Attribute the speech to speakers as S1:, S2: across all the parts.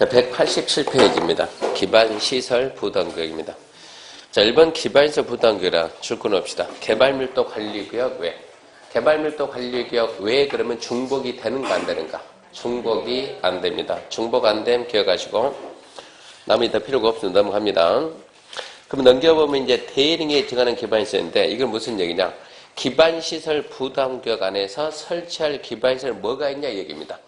S1: 자, 187페이지입니다. 기반시설 부담구역입니다. 자, 1번 기반시설 부담구역이라 줄거 넣읍시다. 개발밀도 관리구역 외. 개발밀도 관리구역 외 그러면 중복이 되는가 안 되는가? 중복이 안 됩니다. 중복 안 됨 기억하시고 나머지 더 필요가 없으면 넘어갑니다. 그럼 넘겨보면 이제 대행에 정하는 기반시설인데 이건 무슨 얘기냐? 기반시설 부담구역 안에서 설치할 기반시설 뭐가 있냐 이 얘기입니다.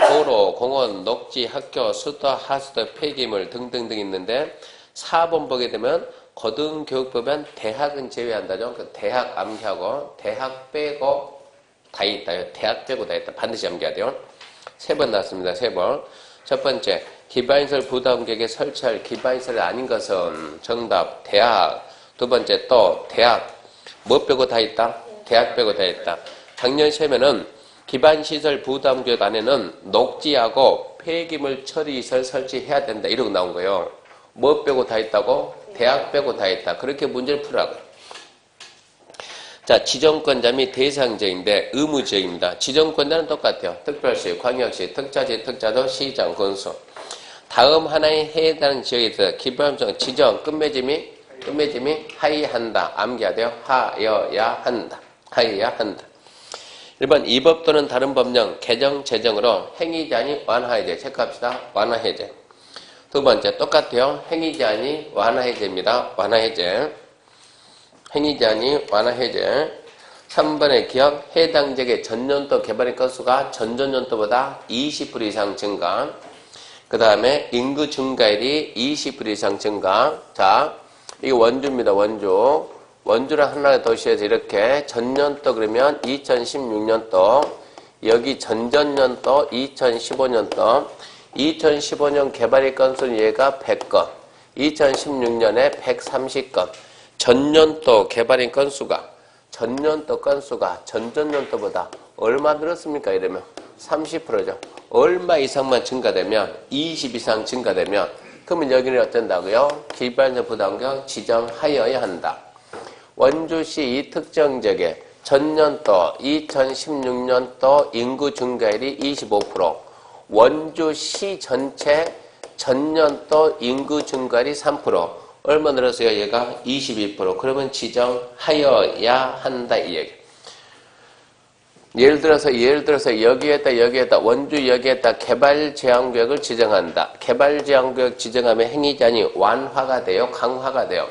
S1: 도로, 공원, 녹지, 학교, 수도, 하수도, 폐기물 등등등 있는데 4번 보게 되면 고등교육법은 대학은 제외한다죠. 그 대학 암기하고 대학 빼고 다 있다. 대학 빼고 다 있다. 반드시 암기해야 돼요. 3번 나왔습니다. 3번. 첫 번째, 기반시설 부담구역에 설치할 기반시설이 아닌 것은 정답 대학. 두 번째 또 대학. 뭐 빼고 다 있다? 대학 빼고 다 있다. 작년 시험에는 기반시설 부담구역 안에는 녹지하고 폐기물 처리시설 설치해야 된다. 이러고 나온 거예요. 뭐 빼고 다 있다고? 대학 빼고 다 있다. 그렇게 문제를 풀라고요. 자, 지정권자 및 대상지역인데 의무지역입니다. 지정권자는 똑같아요. 특별시, 광역시, 특자지, 특자도, 시장, 군수. 다음 하나에 해당하는 지역에 있어서 기반성 지정, 끝맺음이 하여한다. 암기해야 돼요. 하여야 한다. 하여야 한다. 1번 이 법 또는 다른 법령, 개정, 제정으로 행위제한이 완화해제. 체크합시다. 완화해제. 두 번째 똑같아요. 행위제한이 완화해제입니다. 완화해제. 행위제한이 완화해제. 3번의 기억, 해당 지역의 전년도 개발의 건수가 전전년도보다 20% 이상 증가. 그 다음에 인구 증가율이 20% 이상 증가. 자, 이거 원주입니다. 원주. 원주랑 하나의 도시에서 이렇게 전년도 그러면 2016년도, 여기 전전년도 2015년도, 2015년 개발의 건수는 얘가 100건, 2016년에 130건, 전년도 개발의 건수가, 전년도 건수가 전전년도보다 얼마 늘었습니까? 이러면 30%죠. 얼마 이상만 증가되면, 20 이상 증가되면, 그러면 여기는 어쩐다고요? 기반적 부담구역 지정하여야 한다. 원주시 이 특정 지역에 전년도 2016년도 인구 증가율이 25%, 원주시 전체 전년도 인구 증가율이 3%, 얼마 늘었어요? 얘가 22%. 그러면 지정하여야 한다 이 얘기. 예를 들어서 여기에다 원주 여기에다 개발제한구역을 지정한다. 개발제한구역 지정하면 행위제한이 완화가 돼요? 강화가 돼요?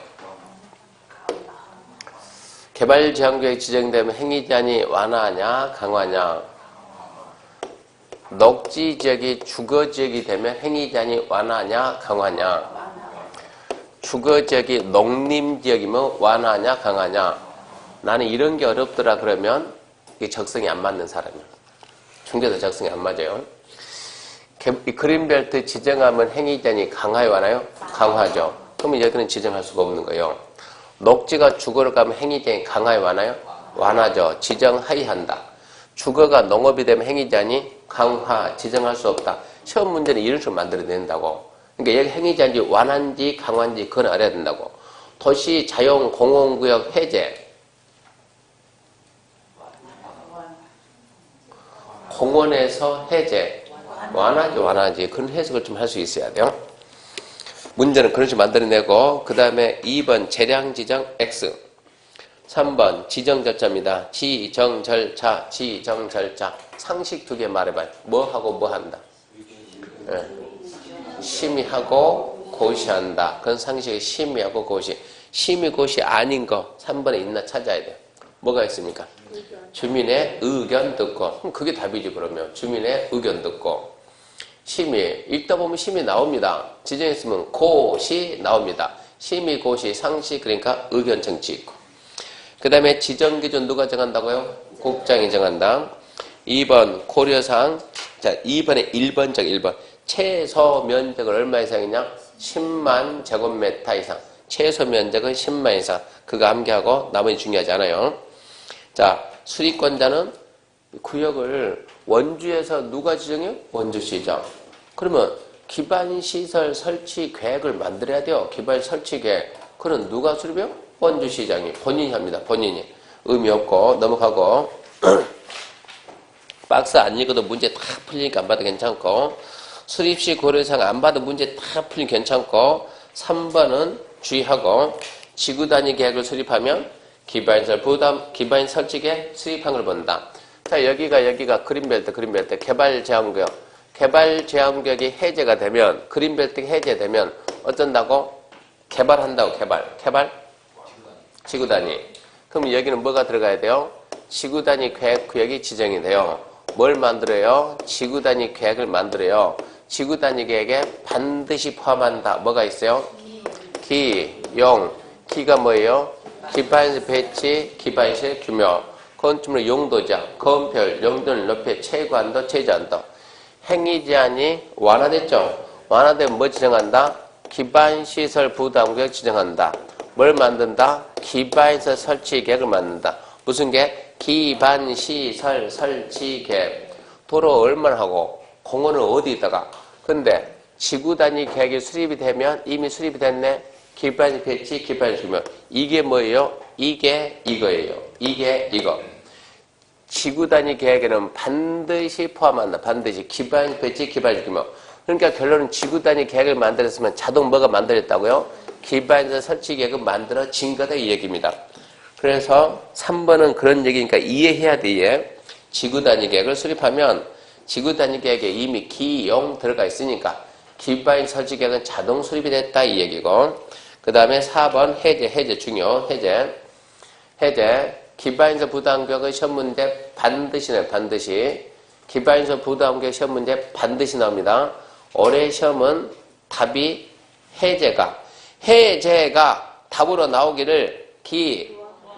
S1: 개발제한구역이 지정되면 행위제한이 완화하냐 강화하냐? 녹지지역이 주거지역이 되면 행위제한이 완화하냐 강화하냐? 주거지역이 농림지역이면 완화하냐 강화하냐? 나는 이런 게 어렵더라 그러면 이게 적성이 안 맞는 사람이에요. 중대도 적성이 안 맞아요. 이 그린벨트 지정하면 행위제한이 강화해 와나요? 강화죠. 그러면 여기는 지정할 수가 없는 거예요. 녹지가 주거로 가면 행위제한이 강화해 와나요? 완화죠. 지정하여한다. 주거가 농업이 되면 행위제한이 강화, 지정할 수 없다. 시험 문제는 이런 식으로 만들어낸다고. 그러니까 여기 행위제한이 완화인지 강화인지 그건 알아야 된다고. 도시 자용 공원구역 해제. 공원에서 해제. 완화지. 그런 해석을 좀 할 수 있어야 돼요. 문제는 그런 식으로 만들어내고, 그 다음에 2번 재량 지정 X. 3번 지정 절차입니다. 지정 절차. 상식 2개 말해봐요. 뭐 하고 뭐 한다? 네. 심의하고 고시한다. 그건 상식이 심의하고 고시. 심의 고시 아닌 거 3번에 있나 찾아야 돼요. 뭐가 있습니까? 주민의 의견 듣고. 그럼 그게 답이지 그러면. 주민의 의견 듣고. 심의. 읽다 보면 심의 나옵니다. 지정했으면 고시 나옵니다. 심의, 고시, 상식 그러니까 의견 정치 있고. 그 다음에 지정기준 누가 정한다고요? 국장이 정한다. 2번 고려사항. 자, 2번에 1번. 최소 면적을 얼마 이상이냐? 10만 제곱미터 이상. 최소 면적은 10만 이상. 그거 암기하고 나머지 중요하지 않아요. 자, 수리권자는 구역을 원주에서 누가 지정해요? 원주시죠. 그러면 기반시설 설치 계획을 만들어야 돼요. 기반 설치 계획. 그건 누가 수립해요? 원주시장이. 본인이 합니다. 본인이. 의미 없고 넘어가고. 박스 안 읽어도 문제 다 풀리니까 안 봐도 괜찮고. 수립시 고려사항 안 봐도 문제 다 풀리면 괜찮고 3번은 주의하고 지구 단위 계획을 수립하면 기반시설 기반 설치계획 수립한 걸 본다. 자, 여기가 그린벨트 개발 제한구역. 개발 제한구역이 해제가 되면 그린벨트가 해제되면 어쩐다고? 개발한다고. 개발 지구 단위. 그럼 여기는 뭐가 들어가야 돼요? 지구 단위 계획 구역이 지정이 돼요. 뭘 만들어요? 지구 단위 계획을 만들어요. 지구 단위 계획에 반드시 포함한다. 뭐가 있어요? 기, 용. 기가 뭐예요? 기반시 배치, 기반시 규모. 건축물의 용도자, 건별, 용도를 높여 최고한도, 최저한도. 행위 제한이 완화됐죠? 완화되면 뭐 지정한다? 기반시설 부담구역 지정한다. 뭘 만든다? 기반시설 설치 계획을 만든다. 무슨 계획? 기반시설 설치 계획. 도로 얼마나 하고 공원은 어디다가. 근데 지구 단위 계획이 수립이 되면 이미 수립이 됐네. 기반 배치, 기반 규모. 이게 뭐예요? 이게 이거예요. 이게 이거. 지구 단위 계획에는 반드시 포함한다. 반드시 기반 배치, 기반 규모. 그러니까 결론은 지구 단위 계획을 만들었으면 자동 뭐가 만들었다고요? 기반에서 설치 계획을 만들어진 거다 이 얘기입니다. 그래서 3번은 그런 얘기니까 이해해야 돼. 이해. 지구 단위 계획을 수립하면 지구 단위 계획에 이미 기, 용 들어가 있으니까 기반 설치 계획은 자동 수립이 됐다 이 얘기고. 그 다음에 4번 해제 중요. 해제. 기반에서 부담구역의 시험 문제 반드시 나와요. 반드시. 기반에서 부담구역 시험 문제 반드시 나옵니다. 올해 시험은 답이 해제가 답으로 나오기를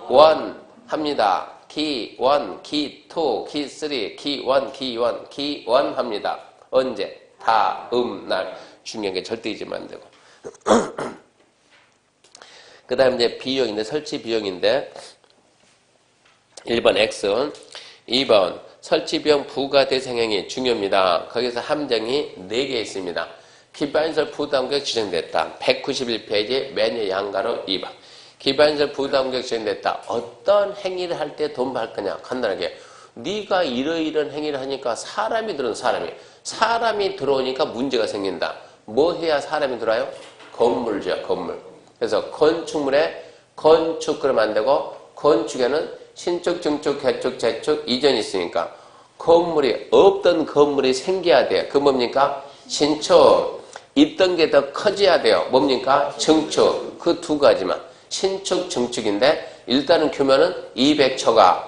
S1: 기원합니다. 기원, 기2, 기3, 기원 합니다. 언제? 다음 날. 중요한 게 절대 잊으면 안 되고. 그 다음에 이제 비용인데, 설치 비용인데, 1번 X, 2번 설치 비용 부과 대상행위 중요합니다. 거기서 함정이 4개 있습니다. 기반시설 부담구역 지정됐다. 191페이지 메뉴 양가로 2번. 기반시설 부담구역 지정됐다. 어떤 행위를 할 때 돈 받을 거냐? 간단하게. 네가 이러이런 행위를 하니까 사람이 들어오니까 문제가 생긴다. 뭐 해야 사람이 들어와요? 건물이죠. 건물. 그래서 건축물에 건축 그러면 안 되고 건축에는 신축, 증축, 개축, 재축 이전이 있으니까 없던 건물이 생겨야 돼요. 그 뭡니까? 신축. 있던 게 더 커져야 돼요. 뭡니까? 증축. 그 두 가지만. 신축, 증축인데 일단은 규모는 200초가.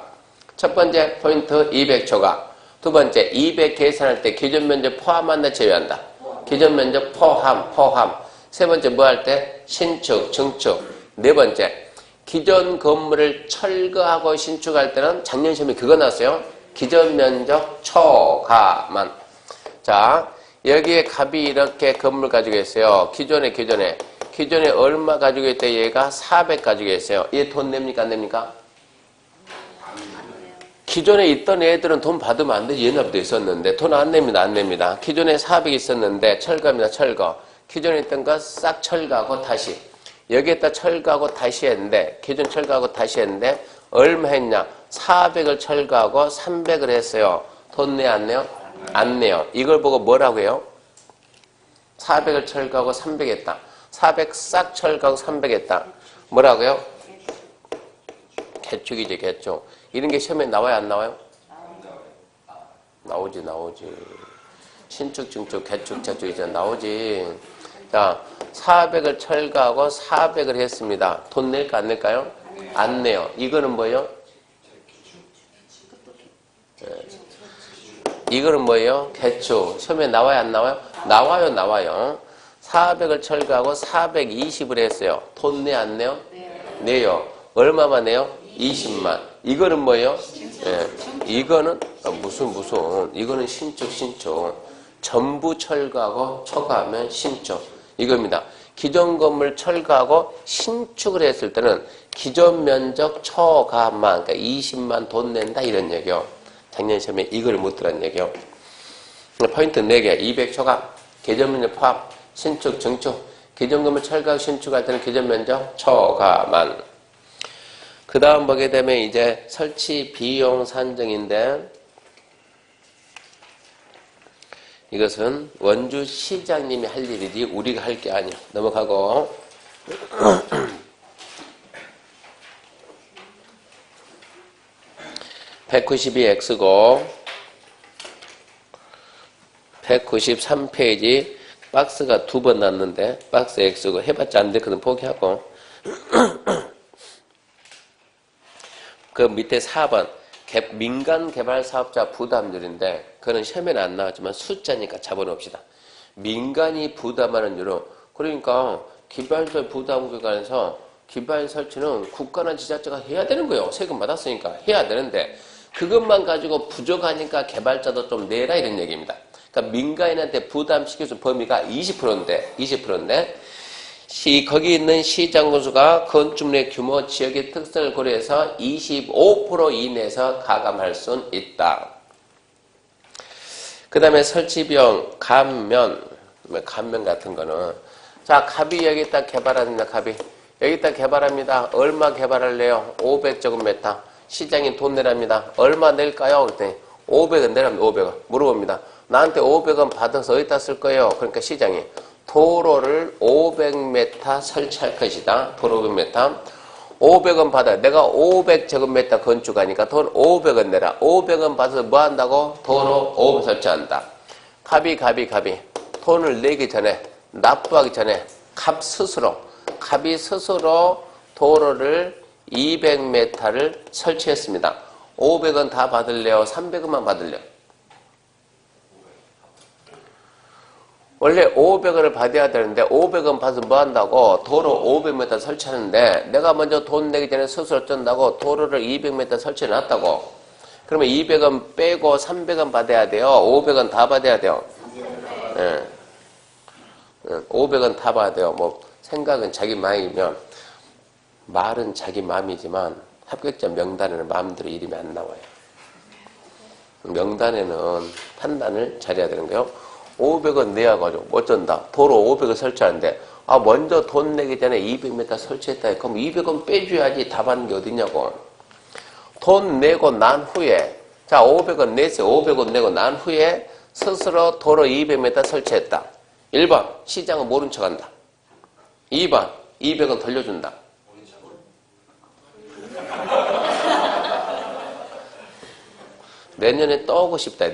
S1: 첫 번째 포인트 200초가. 두 번째 200 계산할 때 기존 면적 포함한다, 제외한다. 기존 면적 포함. 세 번째 뭐 할 때? 신축, 증축. 네 번째 기존 건물을 철거하고 신축할 때는 작년 시험에 그거 나왔어요. 기존 면적 초과만. 자, 여기에 값이 이렇게 건물 가지고 있어요. 기존에 얼마 가지고 있대? 얘가 400 가지고 있어요. 얘 돈 냅니까 안 냅니까? 기존에 있던 애들은 돈 받으면 안 되지. 옛날부터 있었는데 돈 안 냅니다. 기존에 400 있었는데 철거입니다. 철거. 기존에 있던 거 싹 철거하고 다시. 여기에다 철거하고 다시 했는데, 기존 철거하고 다시 했는데, 얼마 했냐? 400을 철거하고 300을 했어요. 돈 내요, 안 내요? 안 내요. 이걸 보고 뭐라고 해요? 400을 철거하고 300 했다. 400 싹 철거하고 300 했다. 뭐라고요? 개축이지, 개축. 이런 게 시험에 나와요, 안 나와요? 나오지. 신축, 증축, 개축, 재축 이제 나오지. 자, 400을 철거하고 400을 했습니다. 돈 낼까 안 낼까요? 안 내요. 이거는 뭐예요? 이거는 뭐예요? 개축. 시험에 나와요 안 나와요? 나와요. 400을 철거하고 420을 했어요. 돈 내 안 내요? 내요. 얼마만 내요? 20만. 이거는 뭐예요? 이거는 무슨 이거는 신축. 전부 철거하고 초과하면 신축. 이겁니다. 기존 건물 철거하고 신축을 했을 때는 기존 면적 초과만, 그러니까 20만 돈 낸다 이런 얘기요. 작년 시험에 이걸 못 들었는 얘기요. 포인트 4개. 200초과, 기존 면적 포함, 신축, 증축. 기존 건물 철거하고 신축할 때는 기존 면적 초과만. 그 다음 보게 되면 이제 설치 비용 산정인데 이것은 원주시장님이 할 일이지 우리가 할 게 아니야. 넘어가고 192X고 193페이지 박스가 2번 났는데 박스 X고 해봤자 안 됐거든. 포기하고 그 밑에 4번 민간 개발 사업자 부담률인데 그거는 시험에는 안 나왔지만 숫자니까 잡아놓읍시다. 민간이 부담하는 유로. 그러니까 기반시설 부담구간에서 기반 설치는 국가나 지자체가 해야 되는 거예요. 세금 받았으니까 해야 되는데 그것만 가지고 부족하니까 개발자도 좀 내라 이런 얘기입니다. 그러니까 민간인한테 부담시킬 수 있는 범위가 20%인데 거기 있는 시장 건수가 건축물의 규모, 지역의 특성을 고려해서 25% 이내에서 가감할 수 있다. 그 다음에 설치비용, 감면 같은 거는 자, 갑이 여기다 개발합니다. 갑이 여기다 개발합니다. 얼마 개발할래요? 500제곱미터. 시장이 돈 내랍니다. 얼마 낼까요? 그랬더니 500원 내랍니다. 500원. 물어봅니다. 나한테 500원 받아서 어디다 쓸 거예요? 그러니까 시장이 도로를 500m 설치할 것이다. 도로 500m. 500원 받아. 내가 500제곱미터 건축하니까 돈 500원 내라. 500원 받아서 뭐 한다고? 도로 500 설치한다. 갑이. 돈을 내기 전에, 납부하기 전에 갑이 스스로 도로를 200m를 설치했습니다. 500원 다 받을래요? 300원만 받을래요? 원래 500원을 받아야 되는데 500원 받아서 뭐 한다고? 도로 500m 설치하는데 내가 먼저 돈 내기 전에 스스로 쩐다고 도로를 200m 설치해 놨다고. 그러면 200원 빼고 300원 받아야 돼요? 500원 다 받아야 돼요? 예. 500원 다 받아야 돼요. 뭐 생각은 자기 마음이면 말은 자기 마음이지만 합격자 명단에는 마음대로 이름이 안 나와요. 명단에는 판단을 잘해야 되는 거예요. 500원 내야가지고 어쩐다. 도로 500원 설치하는데 먼저 돈 내기 전에 200m 설치했다. 그럼 200원 빼줘야지 다 받는 게 어딨냐고. 돈 내고 난 후에 자 500원 내세요. 500원 내고 난 후에 스스로 도로 200m 설치했다. 1번 시장은 모른 척한다. 2번 200원 돌려준다. 내년에 또 오고 싶다.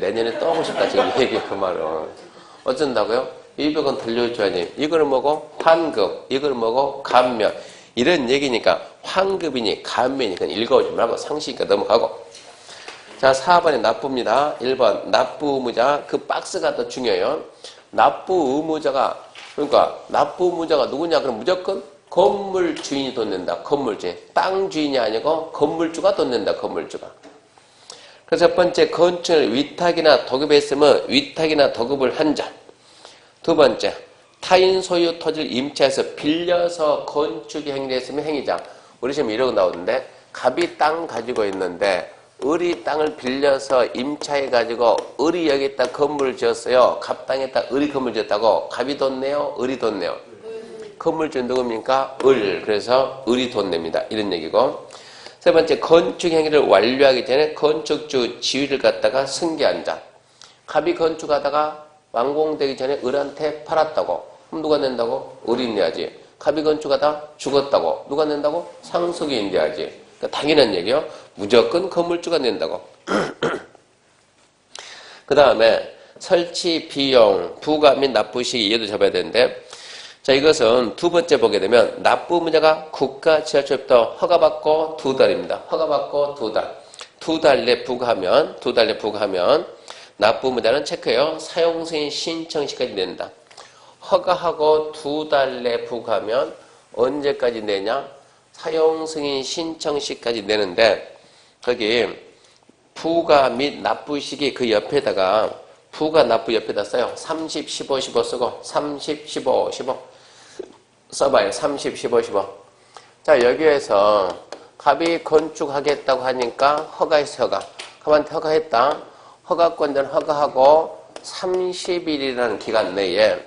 S1: 지금 얘기해 그 말은. 어쩐다고요? 200원 돌려줘야지. 이걸 뭐고? 환급. 이걸 뭐고? 감면. 이런 얘기니까 환급이니 감면이니까 읽어오지 말고 상식이니까 넘어가고. 자 4번에 납부입니다. 1번 납부 의무자. 그 박스가 더 중요해요. 납부 의무자가 누구냐? 그럼 무조건 건물 주인이 돈 낸다. 건물 주인. 땅 주인이 아니고 건물주가 돈 낸다. 건물주가. 그래서 첫 번째 건축을 위탁이나 도급했으면 위탁이나 도급을 한 자. 두 번째 타인 소유 토지를 임차해서 빌려서 건축이 행위했으면 행위자. 우리 지금 이러고 나오는데 갑이 땅 가지고 있는데 을이 땅을 빌려서 임차해가지고 을이 여기다 건물을 지었어요. 갑 땅에다 을이 건물 지었다고 갑이 돈 내요? 을이 돈 내요? 건물주 누굽니까? 을. 그래서 을이 돈 냅니다. 이런 얘기고. 세 번째 건축 행위를 완료하기 전에 건축주 지위를 갖다가 승계한 자. 갑이 건축하다가 완공되기 전에 을한테 팔았다고. 그럼 누가 낸다고? 을이 내야지. 갑이 건축하다 죽었다고. 누가 낸다고? 상속인이 내야지. 그러니까 당연한 얘기요. 무조건 건물주가 낸다고. 그 다음에 설치 비용, 부가 및 납부 시기 얘도 잡아야 되는데 자, 이것은 두 번째 보게 되면 납부 의무자가 국가 지자체부터 허가받고 2달입니다. 허가받고 2달. 2달 내 부과하면 납부 의무자는 체크해요. 사용 승인 신청 시까지 낸다. 허가하고 2달 내 부과하면 언제까지 내냐? 사용 승인 신청 시까지 내는데 거기 부과 및 납부 시기 그 옆에다가 부과 납부 옆에다 써요. 30, 15, 15 쓰고 30, 15, 15 써봐요. 30, 15, 15. 자, 여기에서 갑이 건축하겠다고 하니까 허가했어, 허가. 갑한테 허가했다. 허가권자는 허가하고 30일이라는 기간 내에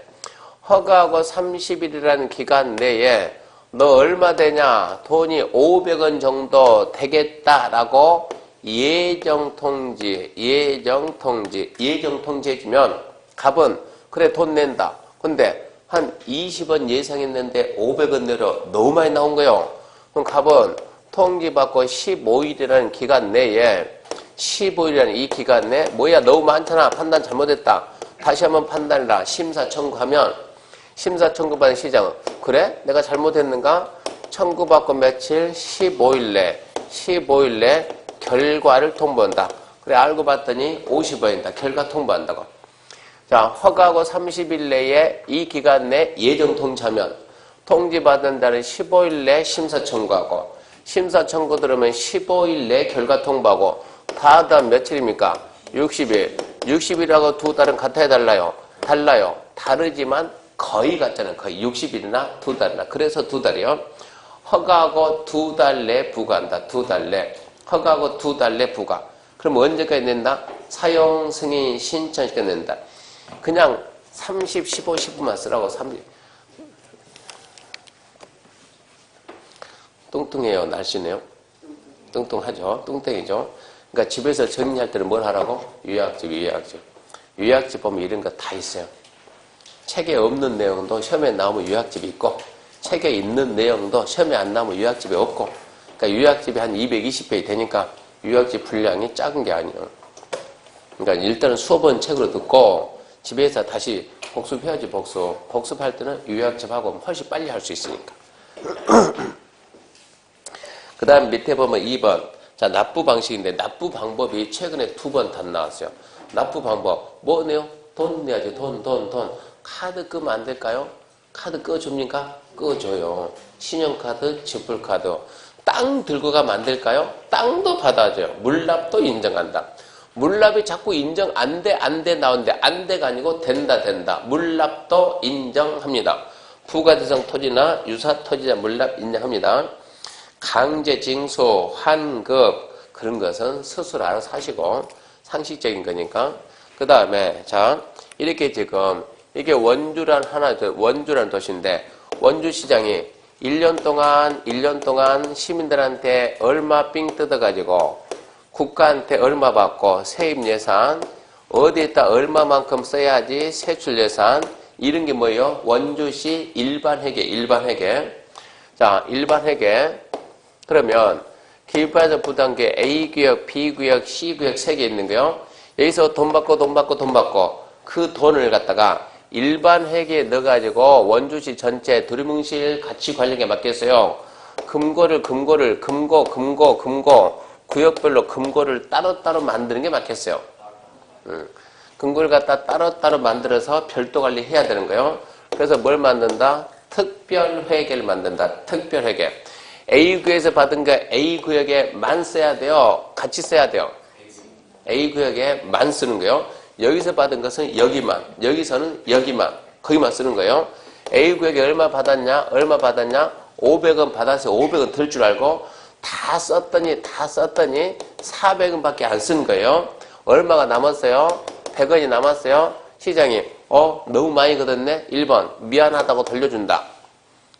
S1: 허가하고 30일이라는 기간 내에 너 얼마 되냐? 돈이 500원 정도 되겠다라고 예정통지 해주면 갑은 그래 돈 낸다. 근데 한 20원 예상했는데 500원 내로 너무 많이 나온 거예요. 그럼 갑은 통지받고 15일이라는 기간 내에 15일이라는 이 기간 내에 뭐야 너무 많잖아. 판단 잘못했다. 다시 한번 판단해라. 심사 청구하면 심사 청구받은 시장은 그래? 내가 잘못했는가? 청구받고 며칠? 15일 내 결과를 통보한다. 그래 알고 봤더니 50원이다. 결과 통보한다고. 자, 허가하고 30일 내에 이 기간 내 예정 통지하면 통지받은 달은 15일 내 심사 청구하고 심사 청구 들으면 15일 내 결과 통보하고 다 다음 며칠입니까? 60일. 60일하고 두 달은 같아야 달라요? 달라요. 다르지만 거의 같잖아요. 거의 60일이나 두 달이나. 그래서 두 달이요. 허가하고 두 달 내 부과한다. 두 달 내. 허가하고 두 달 내 부과. 그럼 언제까지 낸다? 사용 승인 신청시켜 낸다. 그냥 30, 15, 15만 쓰라고 30. 뚱뚱해요? 날씬해요? 뚱뚱하죠? 뚱땡이죠? 그러니까 집에서 정리할 때는 뭘 하라고? 요약집. 요약집 보면 이런 거 다 있어요. 책에 없는 내용도 시험에 나오면 요약집이 있고 책에 있는 내용도 시험에 안 나오면 요약집이 없고 그러니까 요약집이 한 220페이지 되니까 요약집 분량이 작은 게 아니에요. 그러니까 일단은 수업은 책으로 듣고 집에서 다시 복습해야지 복습. 복습할 때는 요약집하고 훨씬 빨리 할 수 있으니까. 그 다음 밑에 보면 2번. 자, 납부 방식인데 납부 방법이 최근에 2번 다 나왔어요. 납부 방법. 뭐네요? 돈 내야지. 돈. 카드 끄면 안 될까요? 카드 꺼줍니까? 꺼줘요. 신용카드, 지불카드. 땅 들고 가면 안 될까요? 땅도 받아줘요. 물납도 인정한다. 물납이 자꾸 인정 안 돼 나오는데 안 돼가 아니고 된다. 물납도 인정합니다. 부가대상 토지나 유사 토지자 물납 인정합니다. 강제징수, 환급 그런 것은 스스로 알아서 하시고 상식적인 거니까. 그 다음에 자 이렇게 지금 이게 원주란 도시인데 원주시장이 1년 동안 시민들한테 얼마 삥 뜯어가지고 국가한테 얼마 받고 세입 예산 어디에다 얼마만큼 써야지 세출 예산 이런 게 뭐예요? 원주시 일반회계. 자, 일반회계. 그러면 기업부에서 부담계 A구역, B구역, C구역 3개 있는 거요. 여기서 돈 받고 그 돈을 갖다가 일반 회계에 넣어가지고 원주시 전체 두루뭉실 가치 관리에 맡겼어요. 금고 구역별로 금고를 따로따로 만드는 게 맡겼어요. 금고를 갖다 따로따로 만들어서 별도 관리해야 되는 거예요. 그래서 뭘 만든다? 특별회계를 만든다. 특별회계. A구역에서 받은 거 A구역에만 써야 돼요? 같이 써야 돼요? A구역에만 쓰는 거예요. 여기서 받은 것은 여기만, 여기서는 여기만, 거기만 쓰는 거예요. A구역에 얼마 받았냐? 500원 받았어요. 500원 들 줄 알고 다 썼더니 400원밖에 안 쓴 거예요. 얼마가 남았어요? 100원이 남았어요. 시장이 너무 많이 걷었네. 1번 미안하다고 돌려준다.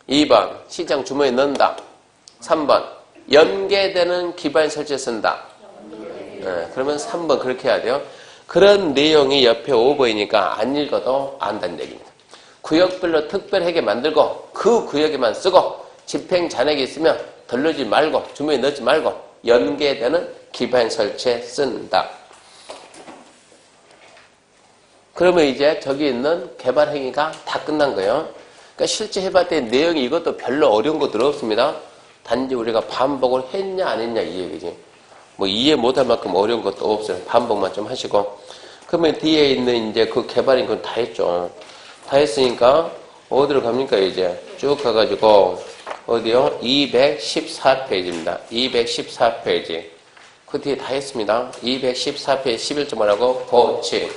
S1: 2번 시장 주머니에 넣는다. 3번 연계되는 기반 설치에 쓴다. 그러면 3번 그렇게 해야 돼요. 그런 내용이 옆에 오버이니까 안 읽어도 안다는 얘기입니다. 구역별로 특별회계 만들고 그 구역에만 쓰고 집행 잔액이 있으면 덜러지 말고 주머니에 넣지 말고 연계되는 기반 설치에 쓴다. 그러면 이제 저기 있는 개발 행위가 다 끝난 거예요. 그러니까 실제 해봤더니 내용이 이것도 별로 어려운 것들 없습니다. 단지 우리가 반복을 했냐 안 했냐 이 얘기지. 뭐 이해 못할 만큼 어려운 것도 없어요. 반복만 좀 하시고. 그러면 뒤에 있는 이제 그 개발인 건 다 했죠. 다 했으니까 어디로 갑니까 이제 쭉 가가지고 어디요? 214페이지입니다. 214페이지. 그 뒤에 다 했습니다. 214페이지 11.5라고 보치.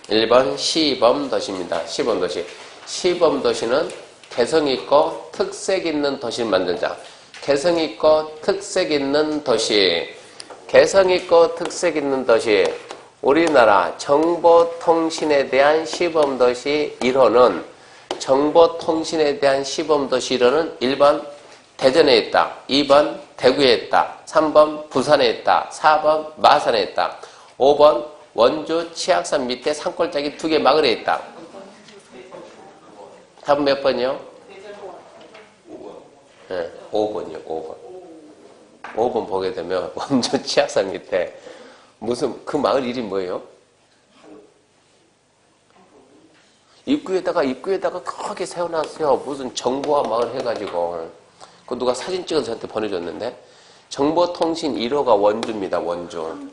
S1: 1번 시범도시입니다. 시범도시. 시범도시는 개성있고 특색 있는 도시를 만들자. 개성있고 특색 있는 도시. 개성있고 특색 있는 도시. 우리나라 정보통신에 대한 시범도시 1호는 정보통신에 대한 시범도시 1호는 1번 대전에 있다. 2번 대구에 있다. 3번 부산에 있다. 4번 마산에 있다. 5번 원주 치악산 밑에 산골짜기 2개 마을에 있다. 답은 몇 번이요? 네, 5번이요. 5번. 5번 보게 되면 원주 치악산 밑에 무슨 그 마을 이름이 뭐예요? 입구에다가 크게 세워놨어요. 무슨 정보화 마을 해가지고 그 누가 사진 찍어서 저한테 보내줬는데 정보통신 1호가 원주입니다. 원주.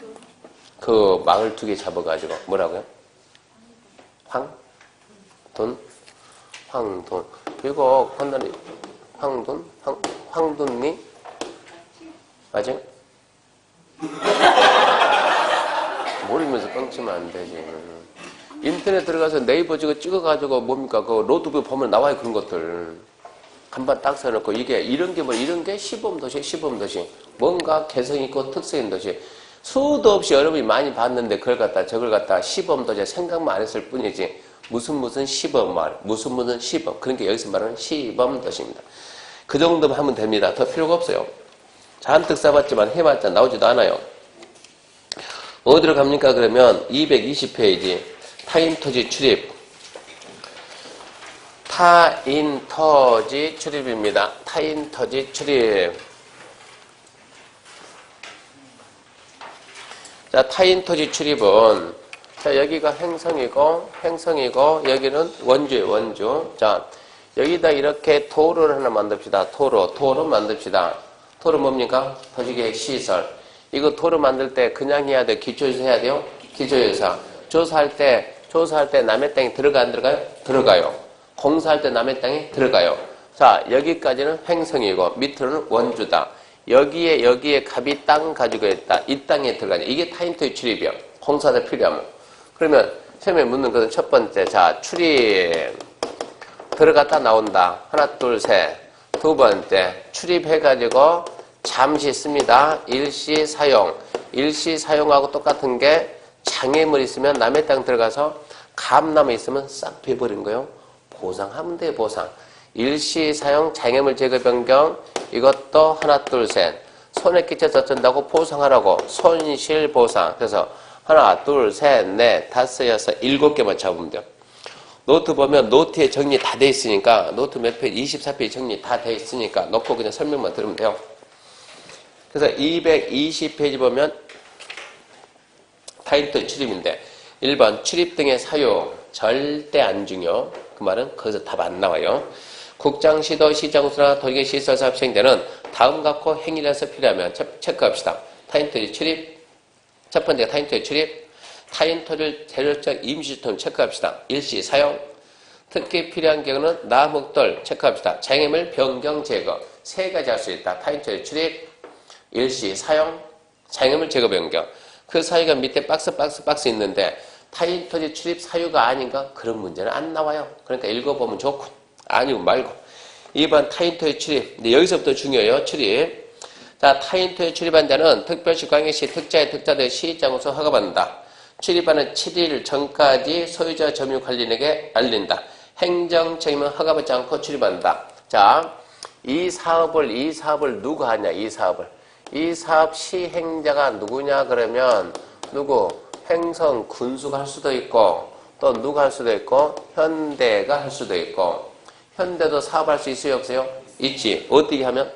S1: 그 마을 2개 잡아가지고 뭐라고요? 황돈. 이거 판단이 황돈니? 맞아요? 모르면서 뻥치면 안 되지. 인터넷 들어가서 네이버 찍어가지고 뭡니까? 그 노트북 보면 나와요. 그런 것들. 간판 딱 써놓고 이런 게 시범도시. 뭔가 개성 있고 특색 있는 도시. 수도 없이 여러분이 많이 봤는데 그걸 갖다 저걸 갖다 시범도시 생각만 안 했을 뿐이지. 무슨 시범 말, 무슨 시범. 그러니까 여기서 말하는 시범도시입니다. 그 정도만 하면 됩니다. 더 필요가 없어요. 잔뜩 써봤지만 해봤자 나오지도 않아요. 어디로 갑니까? 그러면 220페이지 타인토지 출입. 타인터지 출입입니다. 타인터지 출입. 자, 타인토지 출입은 자, 여기가 행성이고 여기는 원주예요. 원주. 자, 여기다 이렇게 도로를 하나 만듭시다. 도로 만듭시다. 도로 뭡니까? 토지계획 시설. 이거 도로 만들 때 그냥 해야 돼? 기초조사 해야 돼요? 기초조사. 조사할 때 남의 땅에 들어가 안 들어가요? 들어가요. 공사할 때 남의 땅에 들어가요. 자, 여기까지는 횡성이고 밑으로는 원주다. 여기에 갑이 땅 가지고 있다. 이 땅에 들어가냐. 이게 타인토지 출입이요. 공사가 필요하면. 그러면 처음에 묻는 것은 첫 번째. 자, 출입. 들어갔다 나온다. 하나, 둘, 셋. 두 번째. 출입해가지고 잠시 씁니다. 일시사용. 일시사용하고 똑같은 게 장애물 있으면 남의 땅 들어가서 감나무 있으면 싹 베버린 거예요. 보상하면 돼요. 보상. 일시사용 장애물 제거 변경. 이것도 하나, 둘, 셋. 손에 끼쳐서 어쩐다고 보상하라고. 손실보상. 그래서 하나, 둘, 셋, 넷, 다섯, 여섯, 7개만 잡으면 돼요. 노트 보면 노트에 정리 다 돼 있으니까 노트 몇 페이지? 24페이지 정리 다 돼 있으니까 놓고 그냥 설명만 들으면 돼요. 그래서 220페이지 보면 타인토지 출입인데 1번 출입 등의 사유 절대 안 중요. 그 말은 거기서 답 안 나와요. 국장, 시도, 시장수나 도시계 시설 사업 시행되는 다음 갖고 행위라서 필요하면 체크합시다. 타인토지 출입. 첫 번째가 타인토지 출입. 타인토지를 재료적 임시주택 체크합시다. 일시 사용. 특히 필요한 경우는 나목돌 체크합시다. 장애물 변경 제거. 3가지 할 수 있다. 타인토지 출입, 일시 사용, 장애물 제거 변경. 그 사유가 밑에 박스 있는데 타인토지 출입 사유가 아닌가? 그런 문제는 안 나와요. 그러니까 읽어보면 좋고 아니고 말고. 2번 타인토지 출입. 근데 여기서부터 중요해요. 출입. 자, 타인토지 출입한 자는 특별시 광역시 특자의 특자대 시장으로서 허가받는다. 출입하는 7일 전까지 소유자 점유 관리인에게 알린다. 행정청이면 허가받지 않고 출입한다. 자, 이 사업을 누가 하냐? 이 사업 시행자가 누구냐? 그러면 누구? 행성 군수가 할 수도 있고 또 누가 할 수도 있고 현대가 할 수도 있고. 현대도 사업할 수 있어요? 없어요? 있지. 어떻게 하면?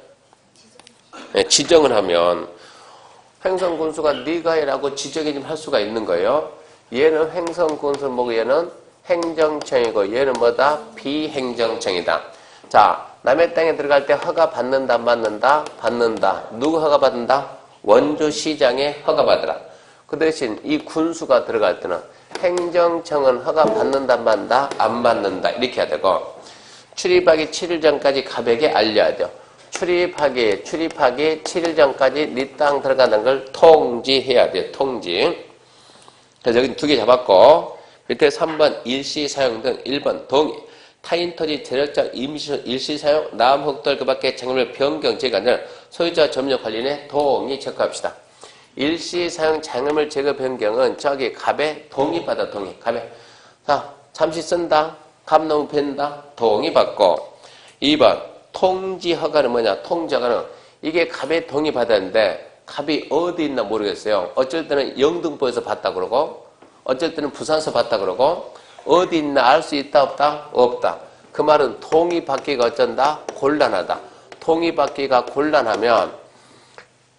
S1: 네, 지정을 하면 행성군수가 네가 해라고 지정이 좀 할 수가 있는 거예요. 얘는 행성군수 뭐고 얘는 행정청이고 얘는 뭐다? 비행정청이다. 자, 남의 땅에 들어갈 때 허가 받는다 안 받는다? 받는다. 누구 허가 받는다? 원주시장에 허가 받으라. 그 대신 이 군수가 들어갈 때는 행정청은 허가 받는다 안 받는다? 안 받는다. 이렇게 해야 되고 출입하기 7일 전까지 갑에게 알려야 돼요. 출입하기 7일 전까지 네 땅 들어가는 걸 통지해야 돼요. 통지. 그래서 여기 2개 잡았고 밑에 3번 일시 사용 등 1번 동의. 타인토지 재력적 일시 사용 남흑돌 그 밖에 장애물 변경 제거 등 소유자 점유 관리인의 동의 체크합시다. 일시 사용 장애물 제거 변경은 저기 갑에 동의받아. 갑에 자 잠시 쓴다. 갑 너무 뺀다. 동의받고 2번 통지 허가는 뭐냐? 통지 허가는 이게 갑에 동의받았는데 갑이 어디 있나 모르겠어요. 어쩔 때는 영등포에서 받다 그러고 어쩔 때는 부산서 봤다 그러고 어디 있나 알 수 있다 없다? 없다. 그 말은 통이 받기가 어쩐다? 곤란하다. 통이 받기가 곤란하면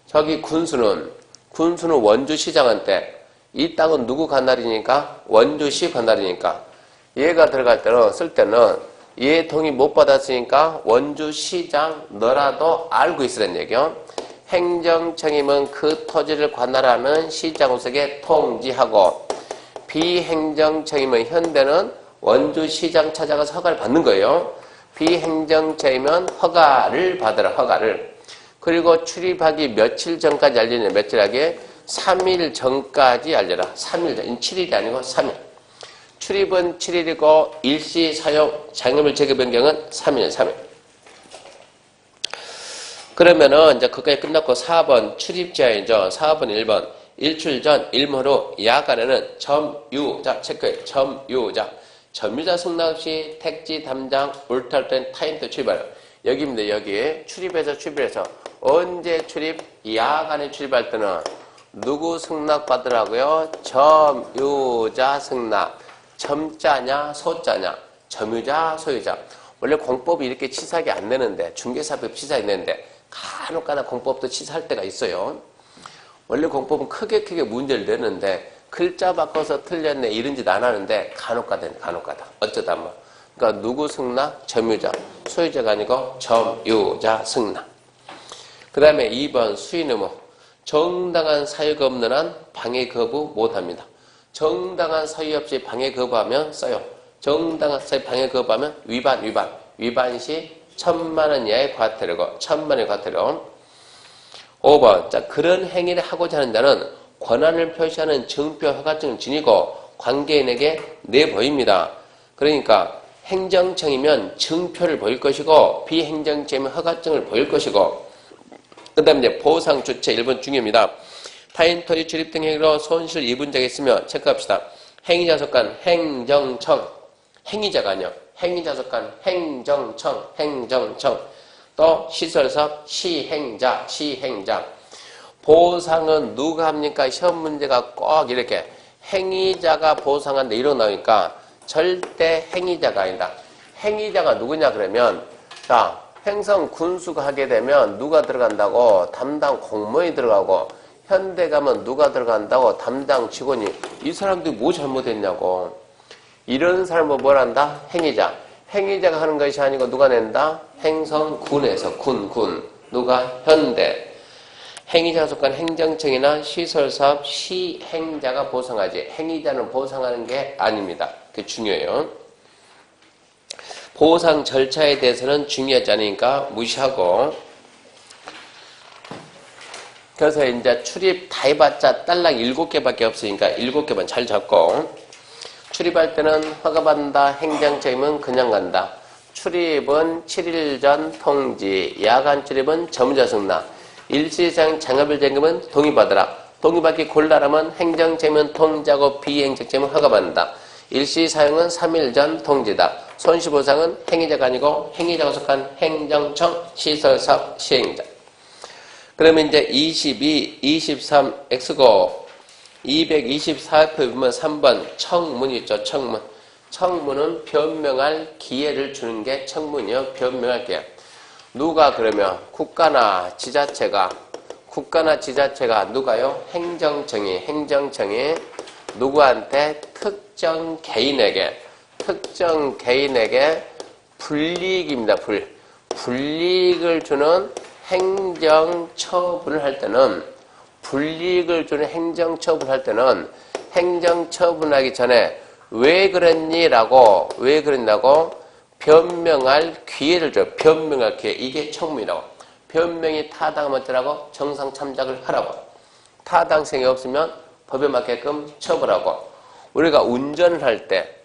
S1: 저기 군수는 원주시장한테 이 땅은 누구 관할이니까? 원주시 관할이니까 얘가 들어갈 때는 쓸 때는 얘 동의 못 받았으니까 원주시장 너라도 알고 있으란 얘기요. 행정청이면 그 토지를 관할하는 시장으로서의 통지하고 비행정청이면 현대는 원주시장 찾아가서 허가를 받는 거예요. 비행정청이면 허가를 받으라. 허가를. 그리고 출입하기 며칠 전까지 알리냐. 며칠 하게 3일 전까지 알려라. 3일 전. 7일이 아니고 3일. 출입은 7일이고 일시 사용 장애물 제거 변경은 3일. 그러면은 이제 그까지 끝났고 4번 출입 제한이죠. 4번 1번 일출 전 일몰 후 야간에는 점유자 체크해. 점유자. 점유자 승낙 없이 택지 담장 울탈된 타임도 출입하라. 여기입니다. 여기 출입해서 언제 출입? 야간에 출입할 때는 누구 승낙 받으라고요? 점유자 승낙. 점자냐 소자냐. 점유자 소유자. 원래 공법이 이렇게 치사하게 안 내는데 중개사법 치사하게 내는데 간혹가다 공법도 치사할 때가 있어요. 원래 공법은 크게 문제를 내는데 글자 바꿔서 틀렸네 이런 짓 안 하는데 간혹가다. 어쩌다 뭐. 그러니까 누구 승낙? 점유자. 소유자가 아니고 점유자 승낙. 그 다음에 2번 수인 의무. 정당한 사유가 없는 한 방해 거부 못합니다. 정당한 사유 없이 방해 거부하면 써요. 정당한 사유 방해 거부하면 위반 시 1,000만 원 이하의 과태료고 1,000만 원의 과태료. 5번 자 그런 행위를 하고자 하는 자는 권한을 표시하는 증표 허가증을 지니고 관계인에게 내보입니다. 그러니까 행정청이면 증표를 보일 것이고 비행정청이면 허가증을 보일 것이고 그 다음에 이제 보상 주체 1번 중요합니다. 타인 토지 출입 등 행위로 손실 입은 적이 있으면 체크합시다. 행위자 속한 행정청 행위자가 아니요. 행위자 속한 행정청 또 시설사업 시행자 보상은 누가 합니까? 시험 문제가 꼭 이렇게 행위자가 보상한다 이러고 나오니까 절대 행위자가 아니다. 행위자가 누구냐 그러면 자 행성 군수가 하게 되면 누가 들어간다고? 담당 공무원이 들어가고 현대 가면 누가 들어간다고? 담당 직원이. 이 사람들이 뭐 잘못했냐고. 이런 사람은 뭘 한다? 행위자. 행위자가 하는 것이 아니고 누가 낸다? 행성군에서 군. 누가? 현대. 행위자가 속한 행정청이나 시설사업 시행자가 보상하지 행위자는 보상하는 게 아닙니다. 그게 중요해요. 보상 절차에 대해서는 중요하지 않으니까 무시하고 그래서 이제 출입 다 해봤자 딸랑 7개밖에 없으니까 7개만 잘 잡고 출입할 때는 허가받는다. 행정청이면 그냥 간다. 출입은 7일 전 통지. 야간 출입은 점유자 승낙. 일시상 장애물 점검은 동의받으라. 동의받기 곤란하면 행정청이면 통지하고 비행정청이면 허가받는다. 일시 사용은 3일 전 통지다. 손실보상은 행위자가 아니고 행위자가 속한 행정청 시설사업 시행자. 그러면 이제 22, 23 X고 224표 보면 3번 청문 있죠. 청문은 변명할 기회를 주는 게 청문이요. 변명할 기회. 누가 그러면 국가나 지자체가 누가요? 행정청이 누구한테 특정 개인에게 불이익입니다. 불이익을 주는 행정처분을 할 때는 행정처분하기 전에 왜 그랬냐고 변명할 기회를 줘요. 변명할 기회. 이게 청문이라고. 변명이 타당하면 어쩌라고? 정상 참작을 하라고. 타당성이 없으면 법에 맞게끔 처벌하고. 우리가 운전할 때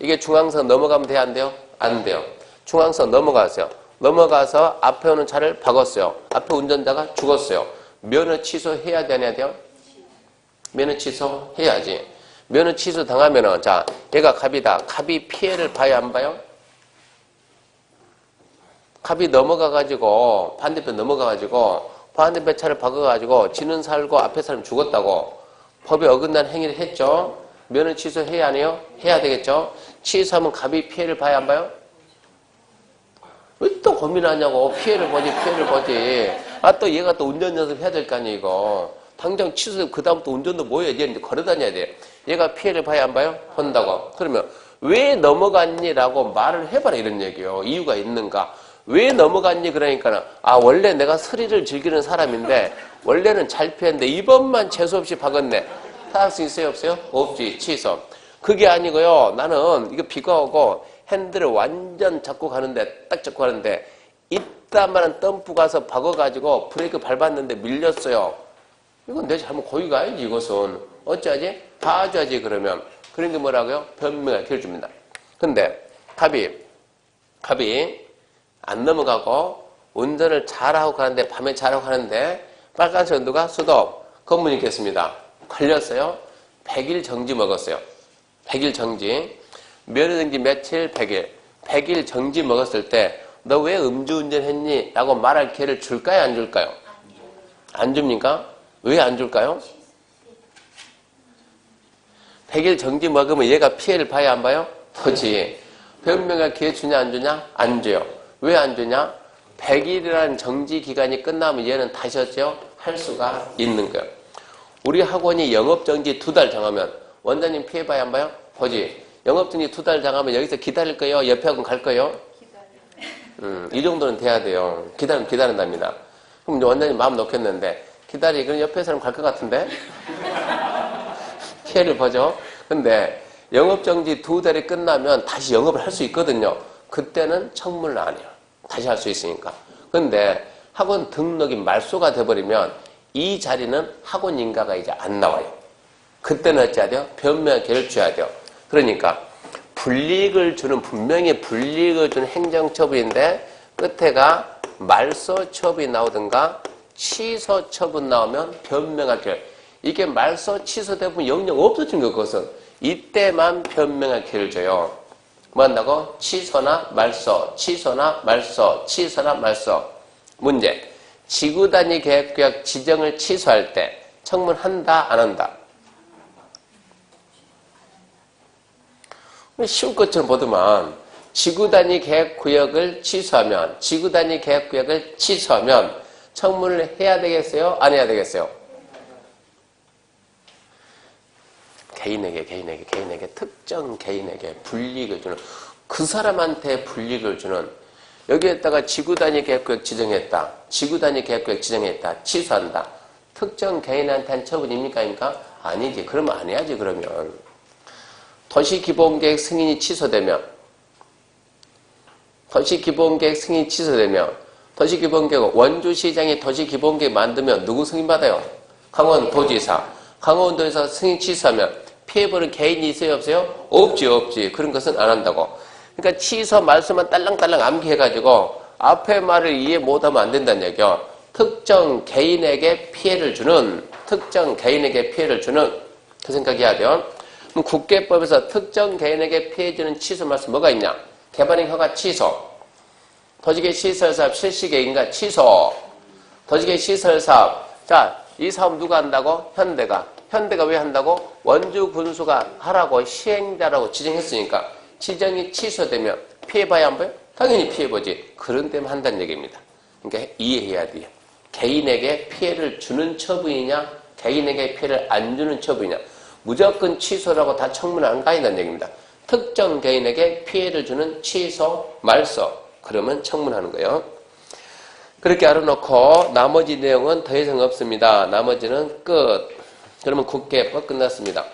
S1: 이게 중앙선 넘어가면 돼요? 안 돼요? 안 돼요. 중앙선 넘어가서 앞에 오는 차를 박았어요. 앞에 운전자가 죽었어요. 면허 취소해야 되냐 돼요? 면허 취소해야지. 면허 취소 당하면은 자 얘가 갑이다. 갑이 피해를 봐야 안 봐요? 갑이 반대편 넘어가가지고 반대편 차를 박아가지고 지는 살고 앞에 사람 죽었다고. 법에 어긋난 행위를 했죠. 면허 취소해야 안 해요? 해야 되겠죠. 취소하면 갑이 피해를 봐야 안 봐요? 왜 또 고민하냐고. 피해를 보지. 아, 또 얘가 또 운전 연습해야 될 거 아니에요, 이거. 당장 취소해서 그다음부터 운전도 뭐 해야 돼? 이제 걸어 다녀야 돼. 얘가 피해를 봐야 안 봐요? 본다고. 그러면 왜 넘어갔니라고 말을 해봐라, 이런 얘기요. 이유가 있는가? 왜 넘어갔니? 그러니까, 아, 원래 내가 스릴을 즐기는 사람인데, 원래는 잘 피했는데, 이번만 재수없이 박았네. 타할 수 있어요, 없어요? 없지. 취소. 그게 아니고요. 나는 이거 비가 오고 핸들을 완전 잡고 가는데, 딱 잡고 가는데, 이따만한 덤프 가서 박아가지고 브레이크 밟았는데 밀렸어요. 이건 내 잘못 고의 가야지, 이것은. 어쩌지? 봐줘야지, 그러면. 그런 게 뭐라고요? 변명을 길어줍니다. 근데, 갑이 안 넘어가고, 운전을 잘하고 가는데, 밤에 잘하고 가는데, 빨간색 누가 수도 검문이 있겠습니다. 걸렸어요. 100일 정지 먹었어요. 100일 정지. 면허 정지 며칠? 100일. 100일 정지 먹었을 때, 너 왜 음주운전 했니? 라고 말할 기회를 줄까요? 안 줄까요? 안 줍니까? 왜 안 줄까요? 100일 정지 먹으면 얘가 피해를 봐야 안 봐요? 그렇지. 변명할 기회 주냐 안 주냐? 안 줘요. 왜 안 주냐? 100일이라는 정지 기간이 끝나면 얘는 다시 하죠? 할 수가 있는 거예요. 우리 학원이 영업정지 2달 정하면 원장님 피해 봐야 안 봐요? 보지. 영업정지 2달 정하면 여기서 기다릴 거예요? 옆에 학원 갈 거예요? 이 정도는 돼야 돼요. 기다린답니다. 그럼 이제 원장님 마음 놓겠는데 그럼 옆에 사람 갈 것 같은데? 피해를 보죠. 근데 영업정지 2달이 끝나면 다시 영업을 할 수 있거든요. 그때는 청문을 안 해요. 다시 할 수 있으니까. 근데 학원 등록이 말소가 돼버리면 이 자리는 학원 인가가 이제 안 나와요. 그때는 어찌해야 돼요? 변명 기회를 줘야 돼요. 그러니까 불이익을 주는, 분명히 불이익을 주는 행정처분인데 끝에가 말소 처분이 나오든가 취소 처분 나오면 변명할 기회. 이게 말소 취소되면 영영 없어진 거, 그것은. 이때만 변명할 기회를 줘요. 뭐 한다고? 취소나 말소, 취소나 말소, 취소나 말소. 문제. 지구단위 계획구역 지정을 취소할 때 청문한다, 안 한다? 쉬울 것처럼 보더만 지구단위 계획구역을 취소하면 청문을 해야 되겠어요? 안 해야 되겠어요? 개인에게 특정 개인에게 불이익을 주는, 그 사람한테 불이익을 주는, 여기에다가 지구단위 계획구역 지정했다. 취소한다. 특정 개인한테 한 처분입니까? 아닙니까? 아니지. 그러면 안 해야지, 그러면. 도시기본계획 승인이 취소되면, 도시기본계획, 원주시장이 도시기본계획 만들면 누구 승인받아요? 강원도지사. 강원도에서 승인 취소하면 피해보는 개인이 있어요, 없어요? 없지. 그런 것은 안 한다고. 그러니까 취소 말씀만 딸랑딸랑 암기해가지고 앞에 말을 이해 못하면 안 된다는 얘기요. 특정 개인에게 피해를 주는, 그 생각해야 돼요. 그럼 국계법에서 특정 개인에게 피해 주는 취소 말씀 뭐가 있냐? 개발행 허가 취소, 도시계 시설사업 실시계획인가 취소, 도시계 시설사업. 자, 이 사업 누가 한다고? 현대가 왜 한다고? 원주 군수가 하라고 시행자라고 지정했으니까 지정이 취소되면 피해봐야 안 봐요? 당연히 피해보지. 그런 데만 한다는 얘기입니다. 그러니까 이해해야 돼요. 개인에게 피해를 주는 처분이냐, 개인에게 피해를 안 주는 처분이냐. 무조건 취소라고 다 청문 안 가야 된다는 얘기입니다. 특정 개인에게 피해를 주는 취소, 말소. 그러면 청문하는 거예요. 그렇게 알아놓고 나머지 내용은 더 이상 없습니다. 나머지는 끝. 그러면 국계법 끝났습니다.